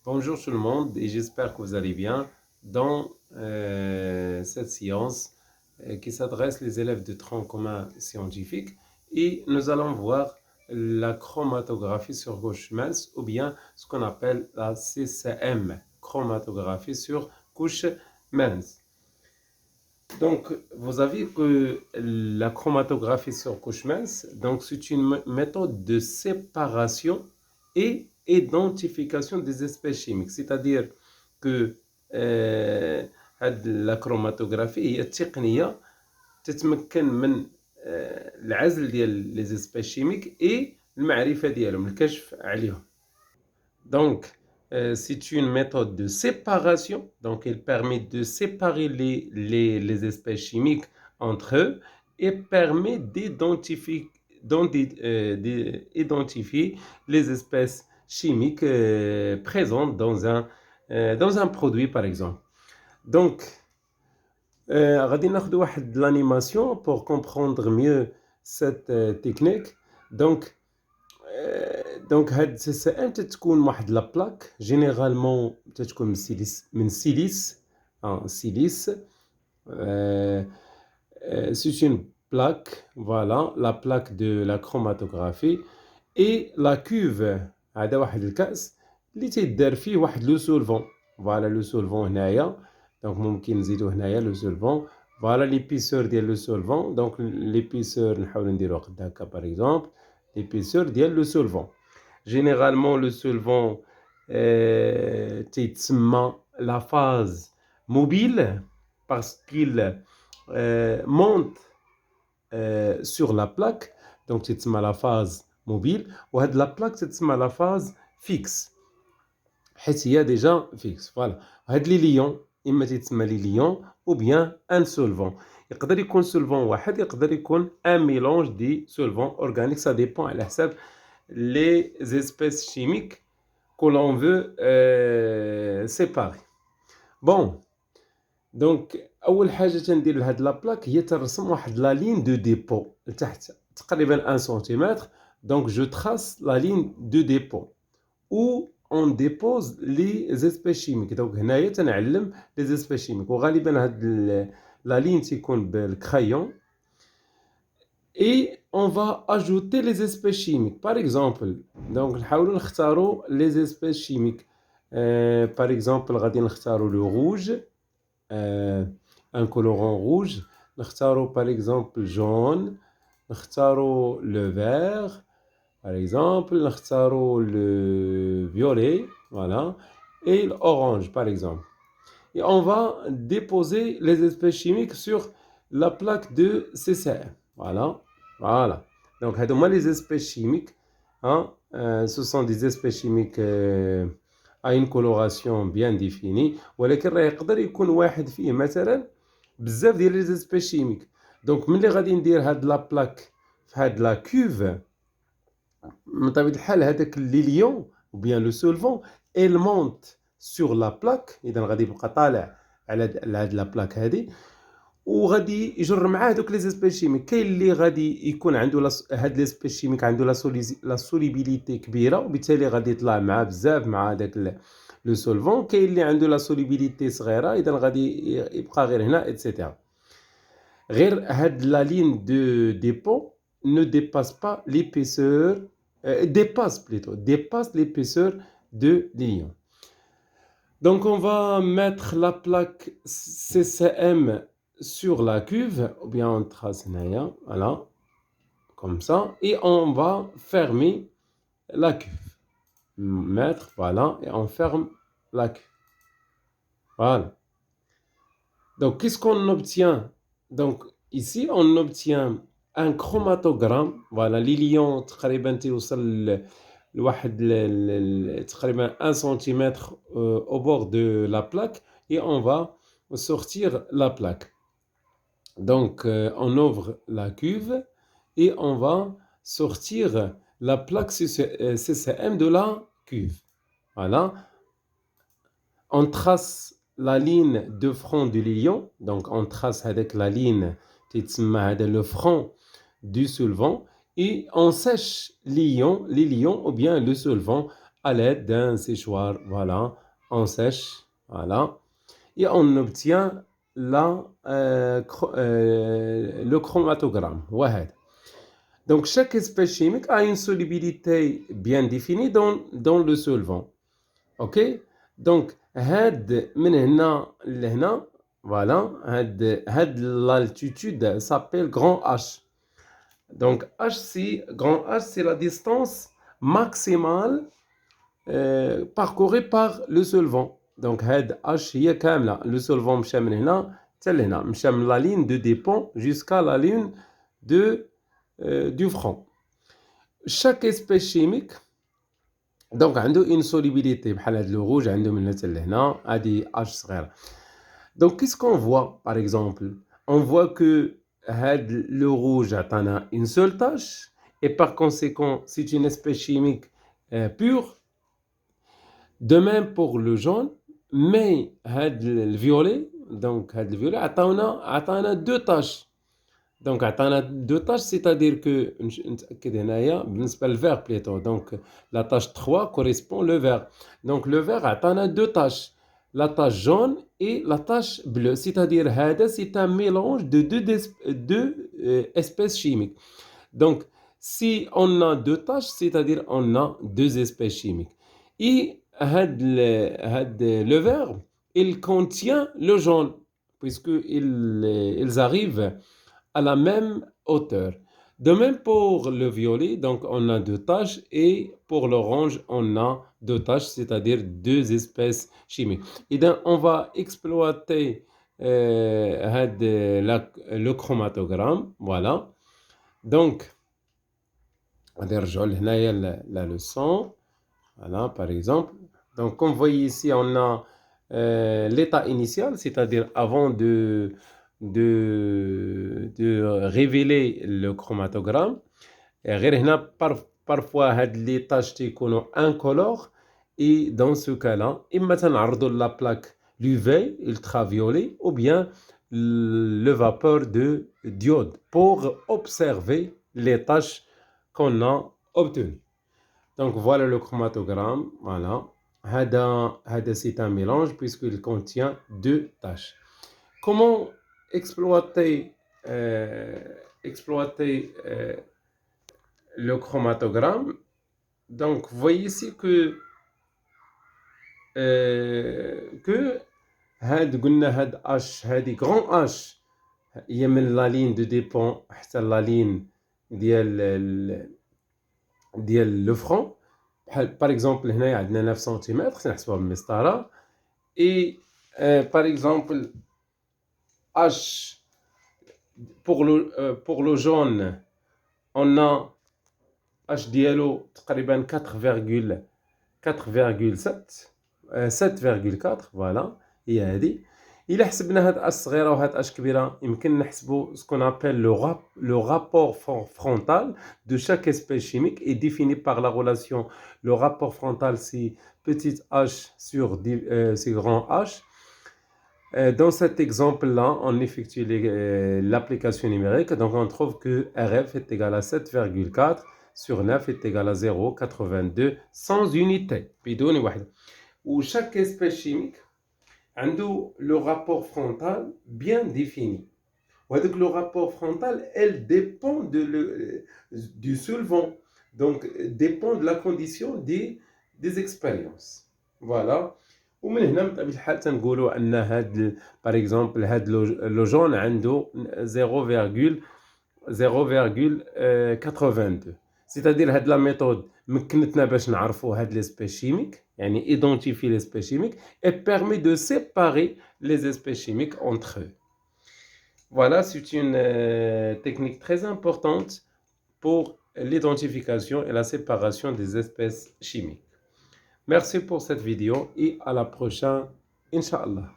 Bonjour tout le monde et j'espère que vous allez bien dans cette séance qui s'adresse les élèves de tronc commun scientifique et nous allons voir la chromatographie sur couche mince ou bien ce qu'on appelle la CCM, chromatographie sur couche mince. Donc, vous avez que la chromatographie sur couche mince, donc c'est une méthode de séparation et identification des espèces chimiques. C'est-à-dire que la chromatographie هي تقنية تتمكن من العزل ديال les espèces chimiques et المعرفة ديالهم الكشف عليهم. Donc, c'est une méthode de séparation. Donc, elle permet de séparer les espèces chimiques entre eux et permet d'identifier les espèces chimiques présentes dans un produit, par exemple. Donc, غادي ناخذ واحد l'animation pour comprendre mieux cette technique. Donc هاد السائل تتكون واحد لا بلاك جينيرالمون تتكون من سيليس سيليس c'est une plaque, voilà, la plaque de la chromatographie et la cuve هذا واحد الكأس اللي تيدار فيه واحد لو سولفون فوالا لو سولفون هنايا دونك ممكن نزيدو هنايا لو سولفون فوالا ليبيسور ديال لو سولفون دونك ليبيسور نحاولو نديرو قد هكا باغ اكزومبل ليبيسور ديال لو سولفون généralement le solvant تيتسمى la phase mobile parce qu'il monte sur la plaque donc تيتسمى la phase mobile وهاد la plaque تتسمى la phase fixe حيت هي déjà fixe voilà هاد لي ليون اما تيتسمى لي ليون ou bien un solvant يقدر يكون solvant واحد يقدر يكون un mélange دي solvants organiques ça dépend على حساب les espèces chimiques que l'on veut séparer. Bon, donc أول حاجة تندير لهاد لا بلاك هي ترسم واحد لا ligne de dépôt لتحت تقريبا 1 سنتيمتر. Donc je trace la ligne de dépôt où on dépose les espèces chimiques. Donc هنايا تنعلم les espèces chimiques وغالبا هاد la ligne تيكون بالكرايون. Et on va ajouter les espèces chimiques. Par exemple, donc نحاولوا نختاروا les espèces chimiques. Par exemple, غادي نختاروا le rouge, un colorant rouge. نختاروا par exemple jaune. نختاروا le vert, par exemple. نختاروا le violet, voilà. Et l'orange, par exemple. Et on va déposer les espèces chimiques sur la plaque de CCM. Voilà. Voilà. Donc, les espèces chimiques, hein, ce sont des espèces chimiques à une coloration bien définie. ولكن راه يقدر يكون واحد فيه مثلا بزاف ديال les espèces chimiques. Donc, ملي غادي ندير هاد لا بلاك في هاد لا كوف من طبيعة الحال هذاك لي ليون ou bien le solvant elle monte sur la plaque اذا غادي يبقى طالع على هاد لا بلاك هذه وغادي يجر معاه دوك لي زيسبيس شيميك كاين اللي غادي يكون عنده هاد لي سبيس شيميك عنده لا سوليبيليتي كبيره وبالتالي غادي يطلع معاه بزاف مع هذاك لو سولفون كاين اللي عنده لا سوليبيليتي صغيره اذا غادي يبقى غير هنا ايتترا غير هاد لا لين دو ديبو ne dépasse pas l'épaisseur dépasse l'épaisseur de l'ion. Donc on va mettre la plaque CCM sur la cuve, ou bien on trace là, voilà, comme ça, et on va fermer la cuve. Mettre, voilà, et on ferme la cuve. Voilà. Donc qu'est-ce qu'on obtient? Donc ici on obtient un chromatogramme, voilà, ليليون تقريبا توصل لواحد تقريبا 1 سنتيمتر au bord de la plaque et on va sortir la plaque. Donc on ouvre la cuve et on va sortir la plaque CCM de la cuve. Voilà. On trace la ligne de front du lion, donc on trace avec la ligne le front du solvant et on sèche les lions ou bien le solvant à l'aide d'un séchoir. Voilà, on sèche, voilà, et on obtient le chromatogramme. Ouais. Donc, chaque espèce chimique a une solubilité bien définie dans le solvant. OK? Donc, من هنا لهنا, voilà, l'altitude s'appelle grand H. Donc, grand H, c'est la distance maximale parcourue par le solvant. Donc, H هي كاملة. Le solvant مشى من هنا حتى لهنا. مشى من la ligne de dépôt jusqu'à la ligne du front. Chaque espèce chimique donc عنده une solubilité بحال هاد le rouge عنده من هنا حتى لهنا هادي H صغيرة. Donc qu'est-ce qu'on voit par exemple? On voit que le rouge عطانا une seule tache et par conséquent c'est une espèce chimique pure. De même pour le jaune, mais le violet, donc le violet عطانا deux taches. Donc, عطانا deux tâches, c'est-à-dire que, نتأكد هنايا بالنسبة للvert plutôt. Donc, la tâche 3 correspond au vert. Donc, le vert عطانا deux tâches, la tâche jaune et la tâche bleue. C'est-à-dire هذا c'est un mélange de deux espèces chimiques. Donc, si on a deux tâches, c'est-à-dire on a deux espèces chimiques. Et le vert, il contient le jaune, puisqu'ils arrivent à la même hauteur. De même pour le violet, donc on a deux taches, et pour l'orange, on a deux taches, c'est-à-dire deux espèces chimiques. Et donc, on va exploiter le chromatogramme, voilà. Donc, on va rejoindre la leçon, voilà, par exemple. Donc, comme vous voyez ici, on a l'état initial, c'est-à-dire avant de révéler le chromatogramme. Parfois les tâches تيكونوا incolores, et dans ce cas-là إما تنعرضوا la plaque l'UV ultraviolet ou bien le vapeur de diode pour observer les tâches qu'on a obtenues. Donc voilà le chromatogramme, voilà. هذا c'est un mélange puisqu'il contient deux tâches. Comment exploiter le chromatogramme? Donc, vous voyez ici que قلنا H, grand H هي من la ligne de dépôt حتى la ligne ديال le front. Par exemple هنا عندنا 9 سنتيمتر نحسبوها بالمسطرة. Et par exemple H, pour le jaune, on a H ديالو تقريبا 7,4 voilà, هي هذه. إلا حسبنا هاد H صغيرة وهاد H كبيرة يمكن نحسبو ce qu'on appelle le rapport frontal de chaque espèce chimique est défini par la relation. Le rapport frontal c'est petit h sur c'est grand H. Dans cet exemple-là, on effectue l'application numérique. Donc, on trouve que RF est égal à 7,4 sur 9 est égal à 0,82 sans unité. Où chaque espèce chimique a le rapport frontal bien défini. Donc, le rapport frontal, elle dépend du solvant. Donc, dépend de la condition des expériences. Voilà. ومن هنا بطبيعة الحال تنقولوا ان هاد par exemple هاد لو جون عنده 0,82. c'est-à-dire هاد لا ميثود مكنتنا باش نعرفوا هاد ليسبيس شيميك, يعني identifier l'espèce chimique et permet de séparer les espèces chimiques entre eux. Voilà, c'est une technique très importante pour l'identification et la séparation des espèces chimiques. Merci pour cette vidéo et à la prochaine, Inch'Allah.